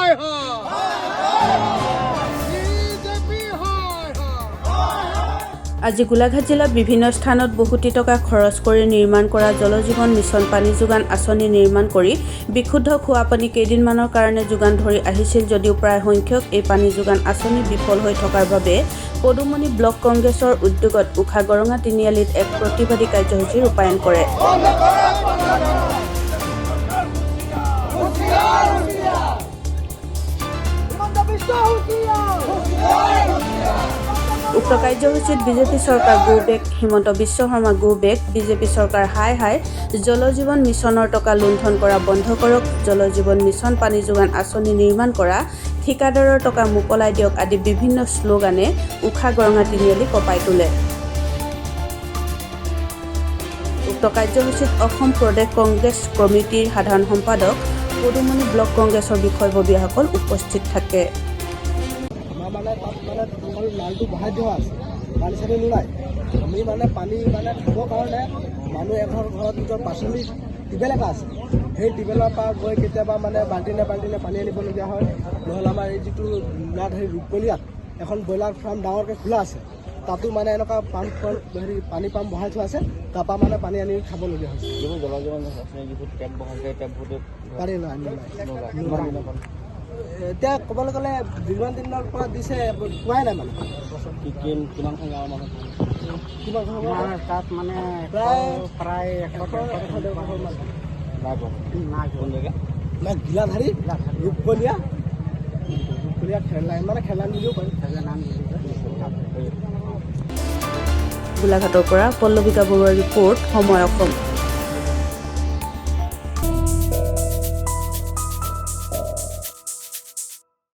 হায় BJP হায় আজি গোলাঘাট জিলাত বিভিন্ন স্থানত বহুটি টকা খৰচ কৰি নিৰ্মাণ কৰা জলজীৱন মিছন পানী যোগান আঁচনি নিৰ্মাণ কৰি বিশুদ্ধ খোৱা পানী কেইদিনমানৰ কাৰণে যোগান ধৰি আহিছিল যদিও প্ৰায় সংখ্যক এই পানী যোগান আঁচনি বিফল হৈ থকাৰ বাবে পদুমণি ব্লক কংগ্ৰেছৰ উদ্যোগত উষা গৰঙা তিনিআলিত এক প্ৰতিবাদী কাৰ্যসূচী ৰূপায়ণ কৰে। উক্ত কাৰ্যসূচীত বিজেপি চৰকাৰ go back, Himanta Biswa Sarma go back, BJP চৰকাৰ হাই হাই, জলজীৱন মিছনৰ টকা লুণ্ঠন কৰা বন্ধ কৰক, জলজীৱন মিছন পানী যোগান আঁচনি নিৰ্মাণ কৰা, ঠিকাদাৰৰ টকা মোকলাই দিয়ক আদি বিভিন্ন শ্লোগানে উষা গৰঙা তিনিআলি কঁপাই তোলে। উক্ত কাৰ্যসূচীত অসম প্ৰদেশ কংগ্ৰেছ কমিটিৰ সাধাৰণ সম্পাদক পদুমণি ব্লক কংগ্ৰেছৰ বিষয়ববীয়াসকল উপস্থিত থাকে। নালটো বহাই দিয়া আছে, পানী চানী নোলায়। আমি পানী খাবৰ কাৰণে মানুহ এঘৰ ঘৰত নিজৰ পাচলি টিউবেল এটা আছে, সেই টিউবেলৰ পৰা গৈ কেতিয়াবা বাল্টিনে পানী আনিবলগীয়া হয়। নহ'লে আমাৰ এই যিটো ইয়াত ৰূপকলীয়াত এখন ব্ৰইলাৰ ফাৰ্ম ডাঙৰকৈ খোলা আছে, তাতো এনেকুৱা পানী পাম্প বহাই থোৱা আছে, তাৰপৰা পানী আনি খাবলগীয়া হৈছে। পানী নাই এতিয়া ক'বলৈ গ'লে যিমান দিনৰ পৰা দিছে পোৱাই নাই কিমান গাঁৱৰ মানুহ তাত প্ৰায় গিলাধাৰী ৰূপকলীয়া খেলান বুলিও কয়। গোলাঘাটৰ পৰা পল্লৱিকা বৰুৱাৰ ৰিপৰ্ট, সময় অসম।